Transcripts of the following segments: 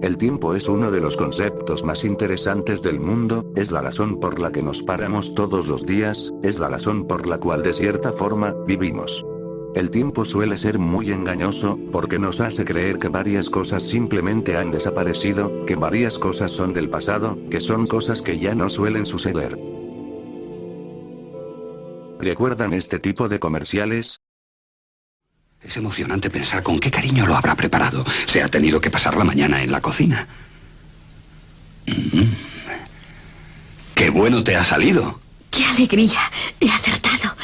El tiempo es uno de los conceptos más interesantes del mundo, es la razón por la que nos paramos todos los días, es la razón por la cual de cierta forma, vivimos. El tiempo suele ser muy engañoso, porque nos hace creer que varias cosas simplemente han desaparecido, que varias cosas son del pasado, que son cosas que ya no suelen suceder. ¿Recuerdan este tipo de comerciales? Es emocionante pensar con qué cariño lo habrá preparado. Se ha tenido que pasar la mañana en la cocina. ¡Qué bueno te ha salido! ¡Qué alegría! He acertado.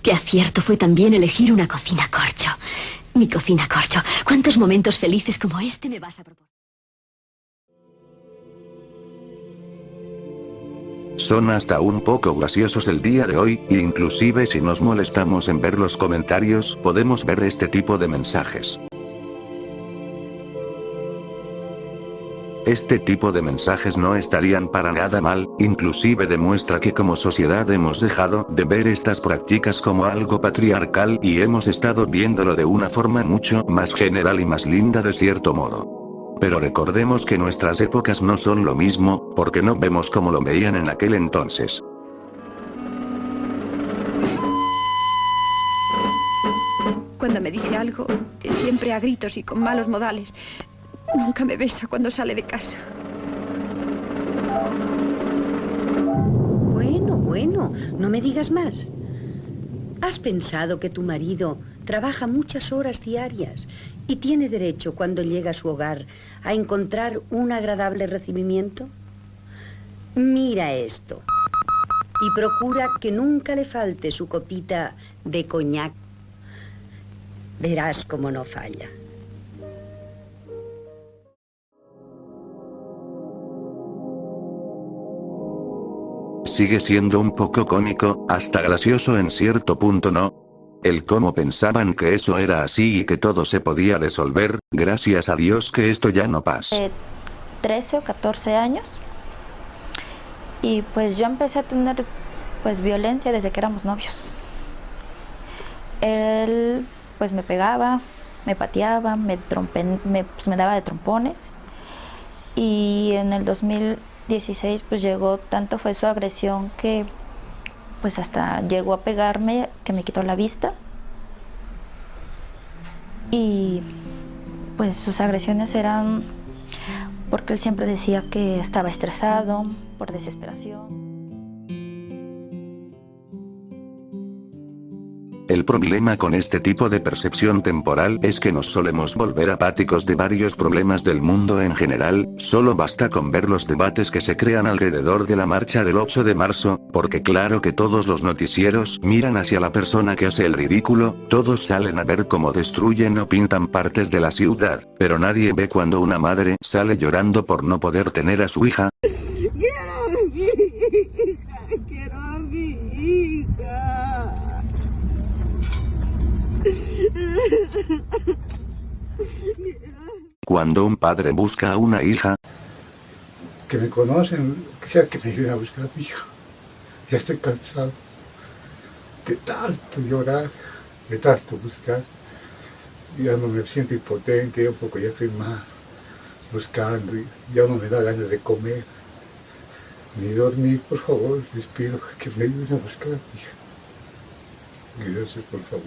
¡Qué acierto fue también elegir una cocina corcho! Mi cocina corcho. ¿Cuántos momentos felices como este me vas a proponer? Son hasta un poco graciosos el día de hoy, e inclusive si nos molestamos en ver los comentarios, podemos ver este tipo de mensajes. Este tipo de mensajes no estarían para nada mal, inclusive demuestra que como sociedad hemos dejado de ver estas prácticas como algo patriarcal y hemos estado viéndolo de una forma mucho más general y más linda de cierto modo. Pero recordemos que nuestras épocas no son lo mismo, porque no vemos como lo veían en aquel entonces. Cuando me dice algo, siempre a gritos y con malos modales. Nunca me besa cuando sale de casa. Bueno, no me digas más. ¿Has pensado que tu marido trabaja muchas horas diarias y tiene derecho cuando llega a su hogar a encontrar un agradable recibimiento? Mira esto y procura que nunca le falte su copita de coñac. Verás cómo no falla. Sigue siendo un poco cómico, hasta gracioso en cierto punto, ¿no? El cómo pensaban que eso era así y que todo se podía resolver, gracias a Dios que esto ya no pasa. 13 o 14 años. Y pues yo empecé a tener pues violencia desde que éramos novios. Él pues me pegaba, me pateaba, me daba de trompones. Y en el 2016 pues llegó, tanto fue su agresión que pues hasta llegó a pegarme, que me quitó la vista. Y pues sus agresiones eran porque él siempre decía que estaba estresado, por desesperación. El problema con este tipo de percepción temporal es que nos solemos volver apáticos de varios problemas del mundo en general, solo basta con ver los debates que se crean alrededor de la marcha del 8 de marzo, porque claro que todos los noticieros miran hacia la persona que hace el ridículo, todos salen a ver cómo destruyen o pintan partes de la ciudad, pero nadie ve cuando una madre sale llorando por no poder tener a su hija. Quiero a mi hija, quiero a mi hija. Cuando un padre busca a una hija, que me conocen, que sea que me ayuden a buscar a mi hija. Ya estoy cansado de tanto llorar, de tanto buscar. Ya no me siento impotente, un poco ya estoy más buscando, y ya no me da ganas de comer, ni dormir. Por favor, les pido que me ayuden a buscar a mi hija. Gracias, por favor.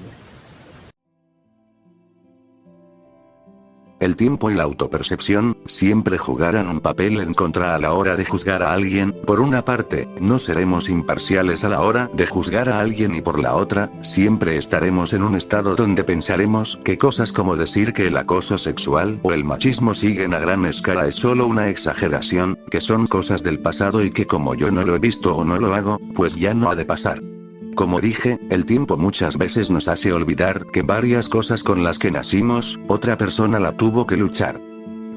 el tiempo y la autopercepción siempre jugarán un papel en contra a la hora de juzgar a alguien. Por una parte, no seremos imparciales a la hora de juzgar a alguien, y por la otra, siempre estaremos en un estado donde pensaremos que cosas como decir que el acoso sexual o el machismo siguen a gran escala es solo una exageración, que son cosas del pasado y que como yo no lo he visto o no lo hago, pues ya no ha de pasar. Como dije, el tiempo muchas veces nos hace olvidar que varias cosas con las que nacimos, otra persona la tuvo que luchar.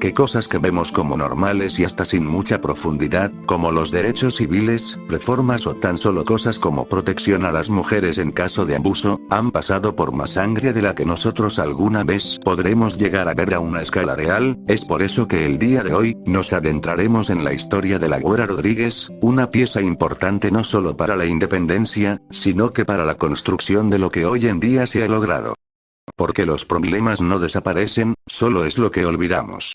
Que cosas que vemos como normales y hasta sin mucha profundidad, como los derechos civiles, reformas o tan solo cosas como protección a las mujeres en caso de abuso, han pasado por más sangre de la que nosotros alguna vez podremos llegar a ver a una escala real. Es por eso que el día de hoy, nos adentraremos en la historia de la Güera Rodríguez, una pieza importante no solo para la independencia, sino que para la construcción de lo que hoy en día se ha logrado. Porque los problemas no desaparecen, solo es lo que olvidamos.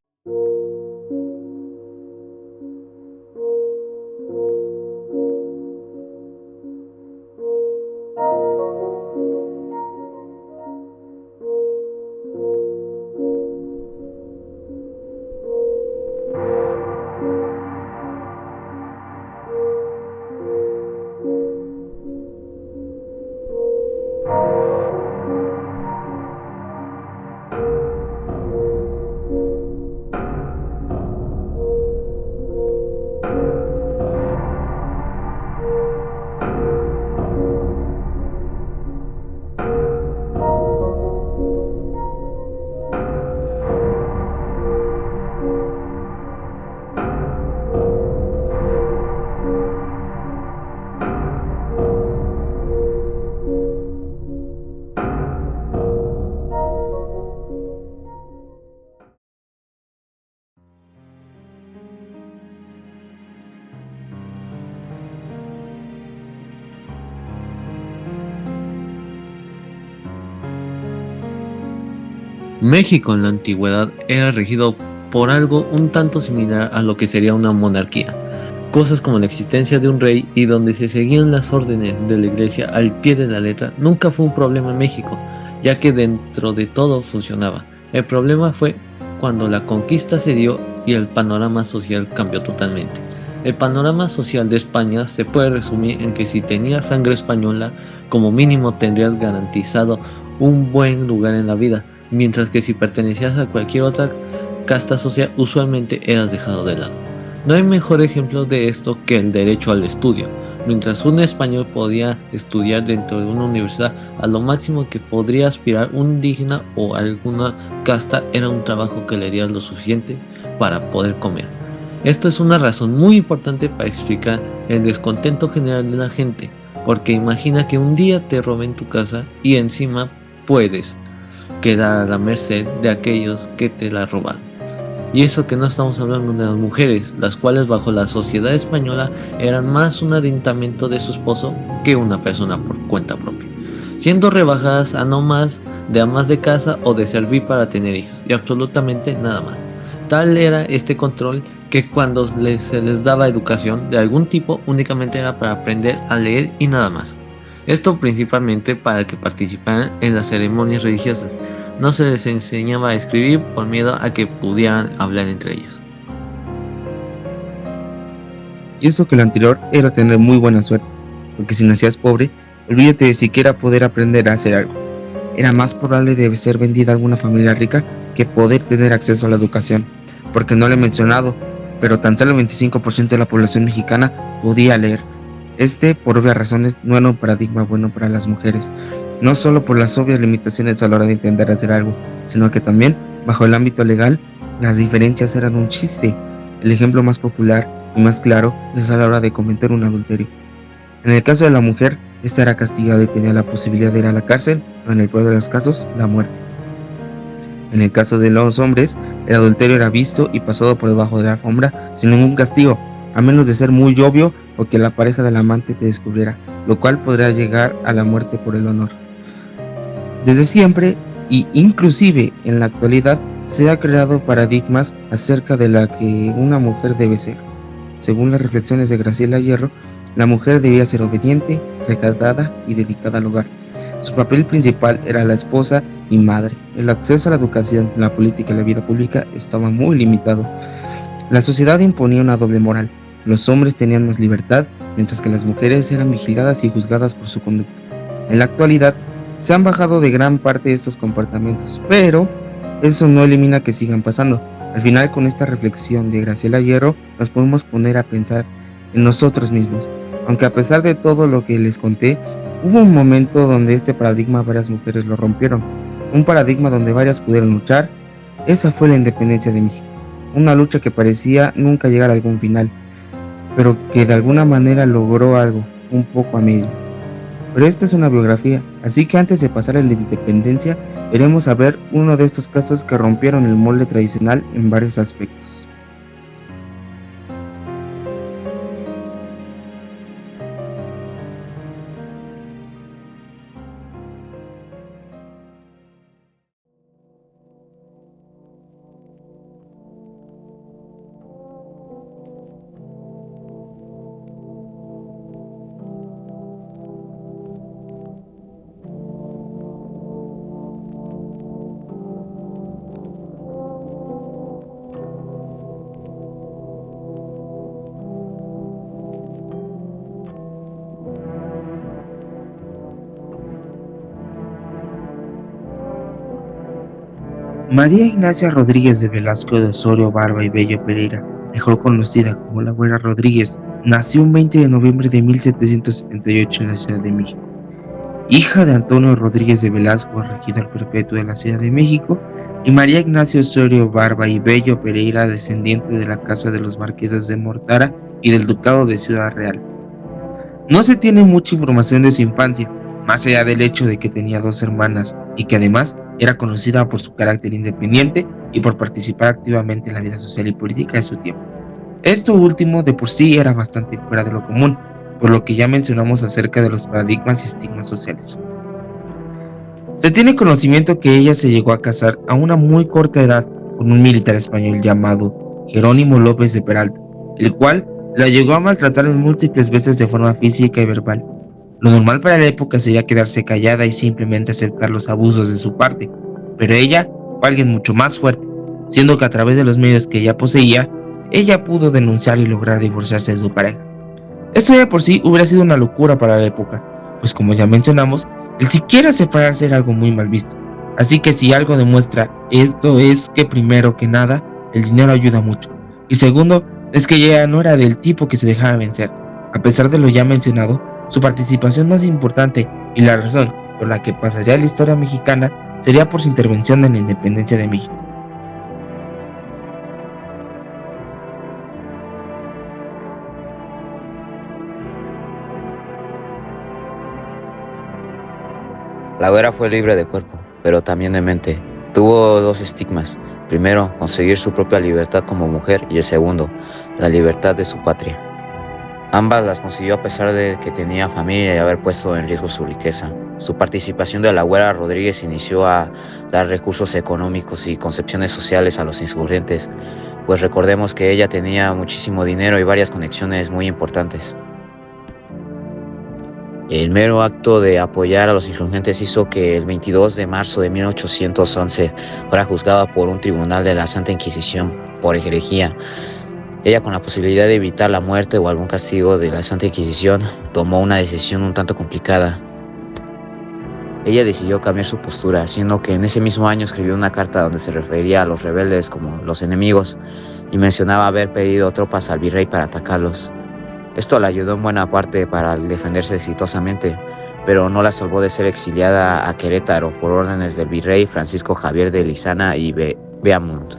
México en la antigüedad era regido por algo un tanto similar a lo que sería una monarquía, cosas como la existencia de un rey y donde se seguían las órdenes de la iglesia al pie de la letra nunca fue un problema en México, ya que dentro de todo funcionaba. El problema fue cuando la conquista se dio y el panorama social cambió totalmente. El panorama social de España se puede resumir en que si tenías sangre española, como mínimo tendrías garantizado un buen lugar en la vida, mientras que si pertenecías a cualquier otra casta social, usualmente eras dejado de lado. No hay mejor ejemplo de esto que el derecho al estudio. Mientras un español podía estudiar dentro de una universidad, a lo máximo que podría aspirar un indígena o alguna casta era un trabajo que le diera lo suficiente para poder comer. Esto es una razón muy importante para explicar el descontento general de la gente, porque imagina que un día te roben tu casa y encima puedes quedar a la merced de aquellos que te la robaron. Y eso que no estamos hablando de las mujeres, las cuales bajo la sociedad española eran más un aditamento de su esposo que una persona por cuenta propia, siendo rebajadas a no más de amas de casa o de servir para tener hijos, y absolutamente nada más. Tal era este control que cuando se les daba educación de algún tipo únicamente era para aprender a leer y nada más. Esto principalmente para que participaran en las ceremonias religiosas. No se les enseñaba a escribir por miedo a que pudieran hablar entre ellos. Y eso que lo anterior era tener muy buena suerte, porque si nacías pobre, olvídate de siquiera poder aprender a hacer algo. Era más probable de ser vendida a alguna familia rica que poder tener acceso a la educación, porque no lo he mencionado, pero tan solo el 25% de la población mexicana podía leer. Por obvias razones, no era un paradigma bueno para las mujeres, no solo por las obvias limitaciones a la hora de intentar hacer algo, sino que también, bajo el ámbito legal, las diferencias eran un chiste. El ejemplo más popular y más claro es a la hora de cometer un adulterio. En el caso de la mujer, esta era castigada y tenía la posibilidad de ir a la cárcel, o en el peor de los casos, la muerte. En el caso de los hombres, el adulterio era visto y pasado por debajo de la alfombra sin ningún castigo, a menos de ser muy obvio o que la pareja del amante te descubriera, lo cual podría llegar a la muerte por el honor. Desde siempre, y inclusive en la actualidad, se ha creado paradigmas acerca de la que una mujer debe ser. Según las reflexiones de Graciela Hierro, la mujer debía ser obediente, recatada y dedicada al hogar. Su papel principal era la esposa y madre. El acceso a la educación, la política y la vida pública estaba muy limitado. La sociedad imponía una doble moral. Los hombres tenían más libertad, mientras que las mujeres eran vigiladas y juzgadas por su conducta. En la actualidad, se han bajado de gran parte de estos comportamientos, pero eso no elimina que sigan pasando. Al final, con esta reflexión de Graciela Hierro, nos podemos poner a pensar en nosotros mismos. Aunque a pesar de todo lo que les conté, hubo un momento donde este paradigma varias mujeres lo rompieron. Un paradigma donde varias pudieron luchar. Esa fue la independencia de México. Una lucha que parecía nunca llegar a algún final, pero que de alguna manera logró algo, un poco a medias. Pero esta es una biografía, así que antes de pasar a la independencia, veremos a ver uno de estos casos que rompieron el molde tradicional en varios aspectos. María Ignacia Rodríguez de Velasco de Osorio Barba y Bello Pereira, mejor conocida como la Güera Rodríguez, nació un 20 de noviembre de 1778 en la Ciudad de México. Hija de Antonio Rodríguez de Velasco, regidor perpetuo de la Ciudad de México, y María Ignacia Osorio Barba y Bello Pereira, descendiente de la casa de los marqueses de Mortara y del ducado de Ciudad Real. No se tiene mucha información de su infancia, más allá del hecho de que tenía 2 hermanas y que además era conocida por su carácter independiente y por participar activamente en la vida social y política de su tiempo. Esto último de por sí era bastante fuera de lo común, por lo que ya mencionamos acerca de los paradigmas y estigmas sociales. Se tiene conocimiento que ella se llegó a casar a una muy corta edad con un militar español llamado Jerónimo López de Peralta, el cual la llegó a maltratar múltiples veces de forma física y verbal. Lo normal para la época sería quedarse callada y simplemente aceptar los abusos de su parte, pero ella fue alguien mucho más fuerte, siendo que a través de los medios que ella poseía, ella pudo denunciar y lograr divorciarse de su pareja. Esto ya por sí hubiera sido una locura para la época, pues como ya mencionamos, el siquiera separarse era algo muy mal visto. Así que si algo demuestra esto es que primero que nada, el dinero ayuda mucho. Y segundo, es que ella no era del tipo que se dejaba vencer. A pesar de lo ya mencionado, su participación más importante y la razón por la que pasaría a la historia mexicana sería por su intervención en la independencia de México. La güera fue libre de cuerpo, pero también de mente. Tuvo dos estigmas. Primero, conseguir su propia libertad como mujer, y el segundo, la libertad de su patria. Ambas las consiguió a pesar de que tenía familia y haber puesto en riesgo su riqueza. Su participación de la güera Rodríguez inició a dar recursos económicos y concepciones sociales a los insurgentes, pues recordemos que ella tenía muchísimo dinero y varias conexiones muy importantes. El mero acto de apoyar a los insurgentes hizo que el 22 de marzo de 1811 fuera juzgada por un tribunal de la Santa Inquisición por herejía. Ella, con la posibilidad de evitar la muerte o algún castigo de la Santa Inquisición, tomó una decisión un tanto complicada. Ella decidió cambiar su postura, siendo que en ese mismo año escribió una carta donde se refería a los rebeldes como los enemigos y mencionaba haber pedido tropas al virrey para atacarlos. Esto la ayudó en buena parte para defenderse exitosamente, pero no la salvó de ser exiliada a Querétaro por órdenes del virrey Francisco Javier de Lizana y Beaumont.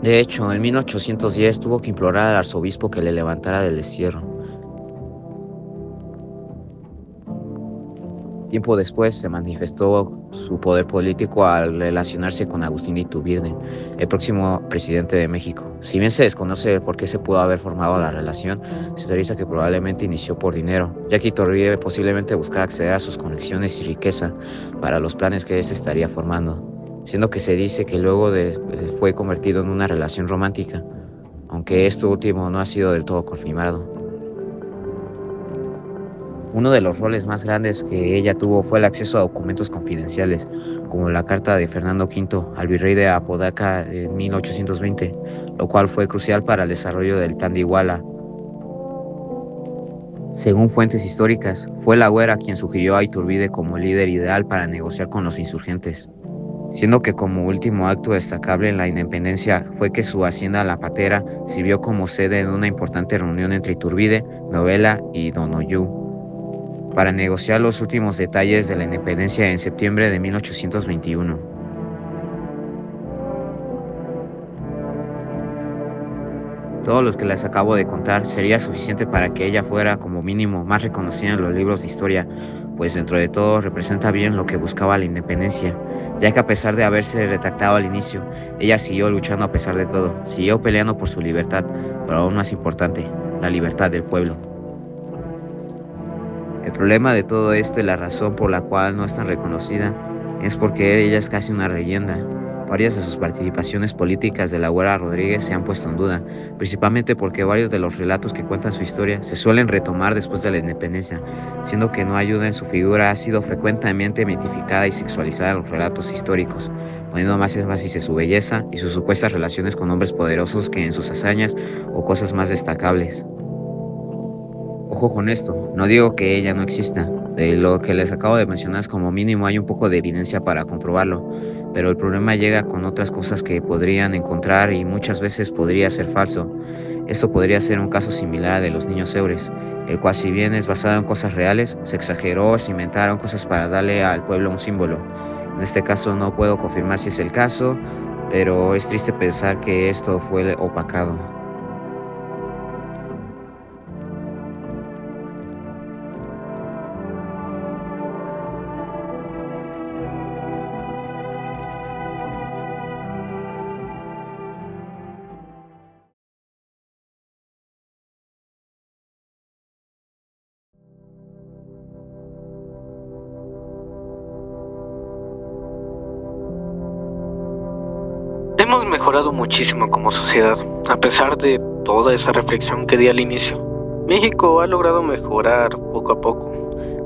De hecho, en 1810 tuvo que implorar al arzobispo que le levantara del destierro. Tiempo después se manifestó su poder político al relacionarse con Agustín de Iturbide, el próximo presidente de México. Si bien se desconoce por qué se pudo haber formado la relación, se teoriza que probablemente inició por dinero, ya que Iturbide posiblemente buscaba acceder a sus conexiones y riqueza para los planes que éste estaría formando, siendo que se dice que luego fue convertido en una relación romántica, aunque esto último no ha sido del todo confirmado. Uno de los roles más grandes que ella tuvo fue el acceso a documentos confidenciales, como la carta de Fernando V al virrey de Apodaca en 1820, lo cual fue crucial para el desarrollo del Plan de Iguala. Según fuentes históricas, fue la güera quien sugirió a Iturbide como líder ideal para negociar con los insurgentes, siendo que como último acto destacable en la independencia fue que su hacienda La Patera sirvió como sede en una importante reunión entre Iturbide, Novela y Donoyú, para negociar los últimos detalles de la independencia en septiembre de 1821. Todo lo que les acabo de contar sería suficiente para que ella fuera, como mínimo, más reconocida en los libros de historia, pues dentro de todo representa bien lo que buscaba la independencia, ya que a pesar de haberse retractado al inicio, ella siguió luchando a pesar de todo, siguió peleando por su libertad, pero aún más importante, la libertad del pueblo. El problema de todo esto y la razón por la cual no es tan reconocida es porque ella es casi una leyenda. Varias de sus participaciones políticas de la güera Rodríguez se han puesto en duda, principalmente porque varios de los relatos que cuentan su historia se suelen retomar después de la independencia, siendo que no ayuda en su figura ha sido frecuentemente mitificada y sexualizada en los relatos históricos, poniendo más énfasis en su belleza y sus supuestas relaciones con hombres poderosos que en sus hazañas o cosas más destacables. Ojo con esto, no digo que ella no exista, de lo que les acabo de mencionar como mínimo hay un poco de evidencia para comprobarlo, pero el problema llega con otras cosas que podrían encontrar y muchas veces podría ser falso. Esto podría ser un caso similar al de los niños Eures, el cual si bien es basado en cosas reales, se exageró o se inventaron cosas para darle al pueblo un símbolo. En este caso no puedo confirmar si es el caso, pero es triste pensar que esto fue opacado. mejorado muchísimo como sociedad, a pesar de toda esa reflexión que di al inicio. México ha logrado mejorar poco a poco.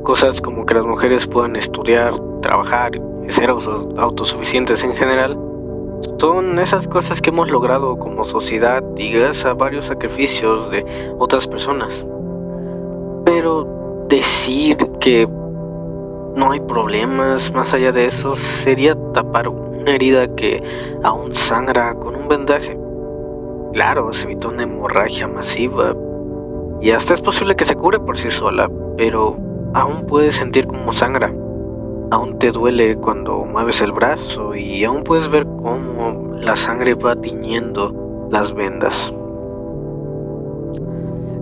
Cosas como que las mujeres puedan estudiar, trabajar y ser autosuficientes en general, son esas cosas que hemos logrado como sociedad y gracias a varios sacrificios de otras personas. Pero decir que no hay problemas más allá de eso sería tapar una herida que aún sangra con un vendaje. Claro, se evitó una hemorragia masiva y hasta es posible que se cure por sí sola, pero aún puedes sentir cómo sangra. Aún te duele cuando mueves el brazo y aún puedes ver cómo la sangre va tiñendo las vendas.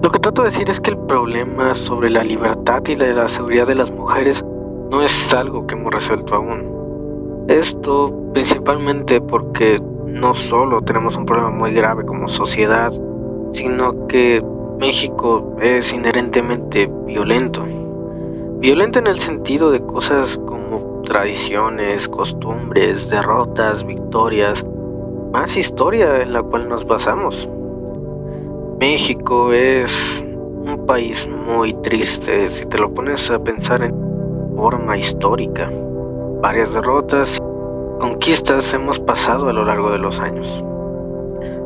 Lo que trato de decir es que el problema sobre la libertad y la seguridad de las mujeres no es algo que hemos resuelto aún. Esto principalmente porque no solo tenemos un problema muy grave como sociedad, sino que México es inherentemente violento. Violento en el sentido de cosas como tradiciones, costumbres, derrotas, victorias, más historia en la cual nos basamos. México es un país muy triste si te lo pones a pensar en forma histórica. Varias derrotas y conquistas hemos pasado a lo largo de los años.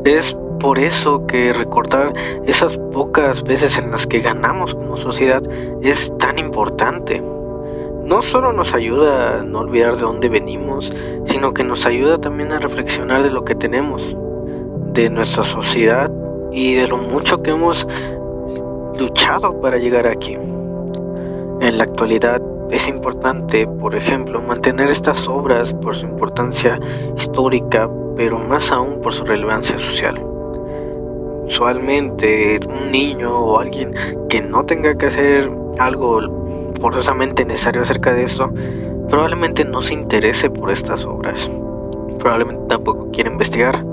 Es por eso que recordar esas pocas veces en las que ganamos como sociedad es tan importante. No solo nos ayuda a no olvidar de dónde venimos, sino que nos ayuda también a reflexionar de lo que tenemos, de nuestra sociedad y de lo mucho que hemos luchado para llegar aquí. En la actualidad es importante, por ejemplo, mantener estas obras por su importancia histórica, pero más aún por su relevancia social. Usualmente un niño o alguien que no tenga que hacer algo forzosamente necesario acerca de esto, probablemente no se interese por estas obras, probablemente tampoco quiera investigar,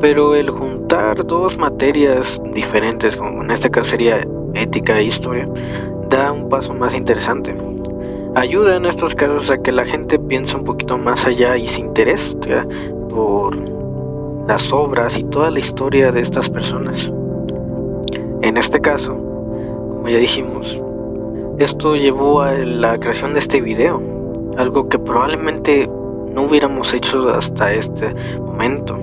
pero el juntar dos materias diferentes, como en este caso sería ética e historia, da un paso más interesante. Ayuda en estos casos a que la gente piense un poquito más allá y se interese por las obras y toda la historia de estas personas. En este caso, como ya dijimos, esto llevó a la creación de este video, algo que probablemente no hubiéramos hecho hasta este momento,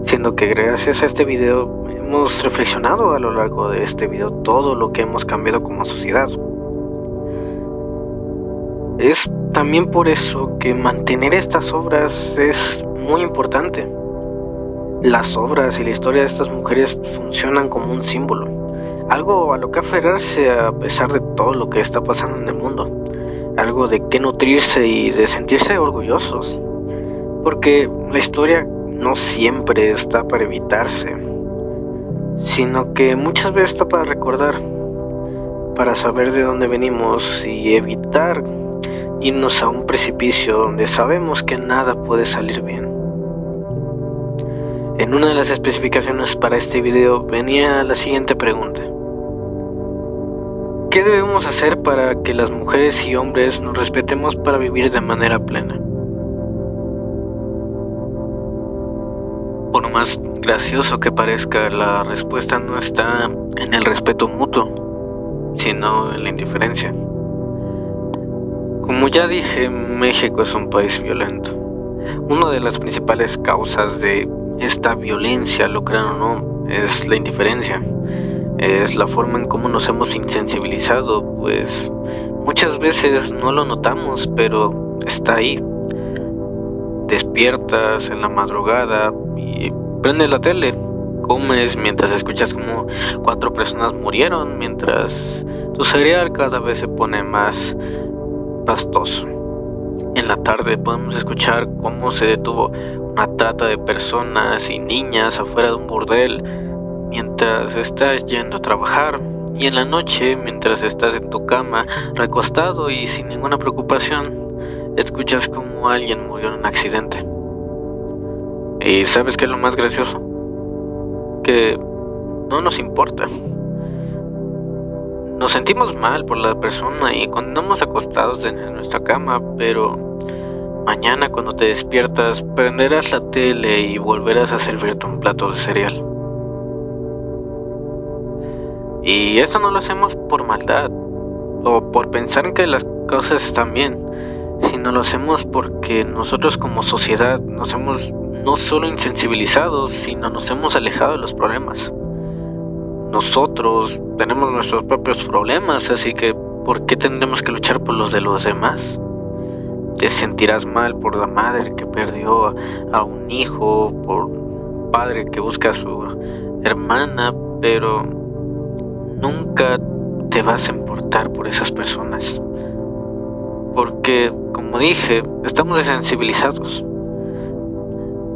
siendo que gracias a este video hemos reflexionado a lo largo de este video todo lo que hemos cambiado como sociedad. Es también por eso que mantener estas obras es muy importante. Las obras y la historia de estas mujeres funcionan como un símbolo, algo a lo que aferrarse a pesar de todo lo que está pasando en el mundo, algo de que nutrirse y de sentirse orgullosos, porque la historia no siempre está para evitarse, sino que muchas veces está para recordar, para saber de dónde venimos y evitar irnos a un precipicio donde sabemos que nada puede salir bien. En una de las especificaciones para este video venía la siguiente pregunta: ¿qué debemos hacer para que las mujeres y hombres nos respetemos para vivir de manera plena? Por más gracioso que parezca, la respuesta no está en el respeto mutuo, sino en la indiferencia. Como ya dije, México es un país violento. Una de las principales causas de esta violencia, lo crean o no, es la indiferencia. Es la forma en cómo nos hemos insensibilizado, pues muchas veces no lo notamos, pero está ahí. Despiertas en la madrugada y prendes la tele, comes mientras escuchas como 4 personas murieron, mientras tu cereal cada vez se pone más pastoso. En la tarde podemos escuchar cómo se detuvo una trata de personas y niñas afuera de un burdel mientras estás yendo a trabajar, y en la noche, mientras estás en tu cama recostado y sin ninguna preocupación, escuchas como alguien murió en un accidente. ¿Y sabes qué es lo más gracioso? Que no nos importa. Nos sentimos mal por la persona y continuamos acostados en nuestra cama, pero Mañana cuando te despiertas, prenderás la tele y volverás a servirte un plato de cereal. Y esto no lo hacemos por maldad o por pensar en que las cosas están bien, sino lo hacemos porque nosotros como sociedad nos hemos no solo insensibilizado, sino nos hemos alejado de los problemas. Nosotros tenemos nuestros propios problemas, así que ¿por qué tendremos que luchar por los de los demás? Te sentirás mal por la madre que perdió a un hijo, por un padre que busca a su hermana, pero nunca te vas a importar por esas personas. Porque, como dije, estamos desensibilizados.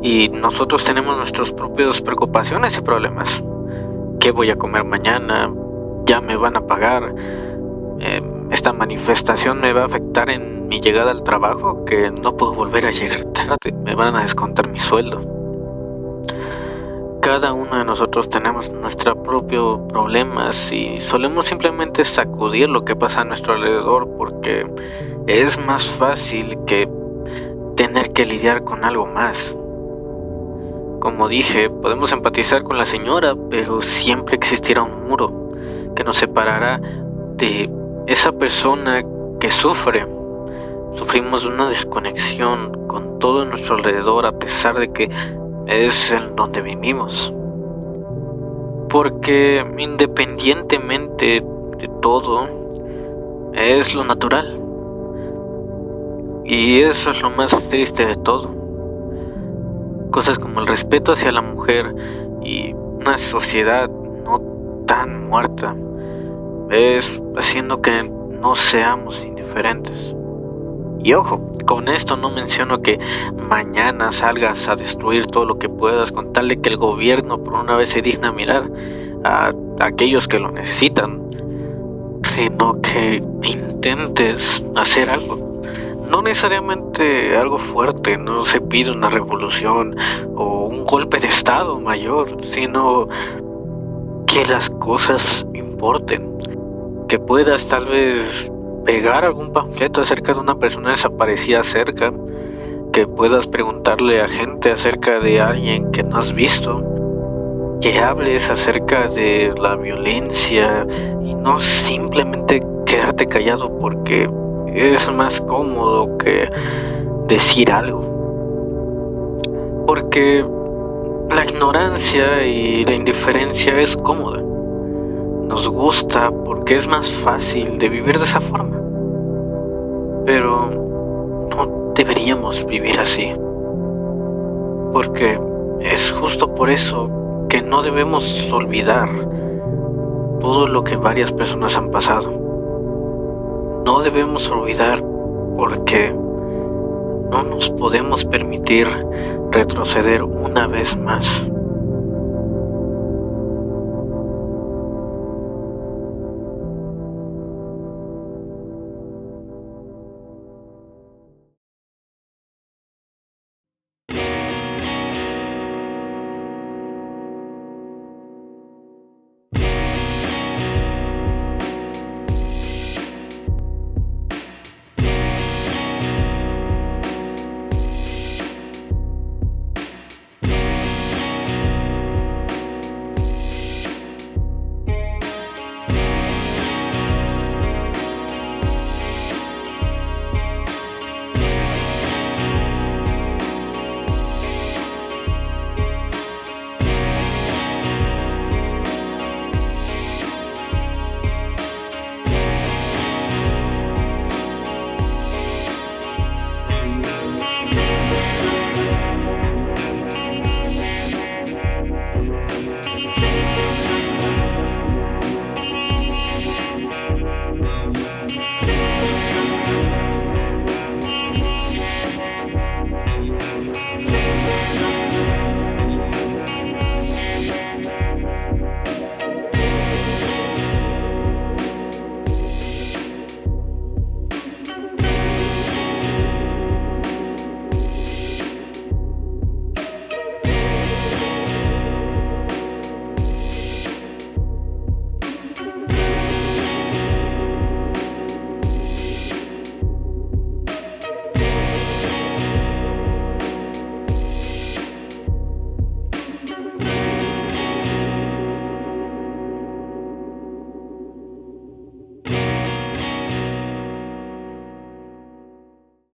Y nosotros tenemos nuestras propias preocupaciones y problemas. ¿Qué voy a comer mañana? ¿Ya me van a pagar? ¿Esta manifestación me va a afectar en mi llegada al trabajo? ¿Que no puedo volver a llegar tarde? ¿Me van a descontar mi sueldo? Cada uno de nosotros tenemos nuestros propios problemas y solemos simplemente sacudir lo que pasa a nuestro alrededor porque es más fácil que tener que lidiar con algo más. Como dije, podemos empatizar con la señora, pero siempre existirá un muro que nos separará de esa persona que sufre. Sufrimos una desconexión con todo nuestro alrededor a pesar de que es en donde vivimos. Porque independientemente de todo, es lo natural. Y eso es lo más triste de todo. Cosas como el respeto hacia la mujer y una sociedad no tan muerta es haciendo que no seamos indiferentes. Y ojo, con esto no menciono que mañana salgas a destruir todo lo que puedas con tal de que el gobierno por una vez se digna mirar a aquellos que lo necesitan, sino que intentes hacer algo. No necesariamente algo fuerte, no se pide una revolución o un golpe de estado mayor, sino que las cosas importen, que puedas tal vez pegar algún panfleto acerca de una persona desaparecida cerca, que puedas preguntarle a gente acerca de alguien que no has visto, que hables acerca de la violencia y no simplemente quedarte callado porque es más cómodo que decir algo. Porque la ignorancia y la indiferencia es cómoda. Nos gusta porque es más fácil de vivir de esa forma. Pero no deberíamos vivir así. Porque es justo por eso que no debemos olvidar todo lo que varias personas han pasado. No debemos olvidar porque no nos podemos permitir retroceder una vez más.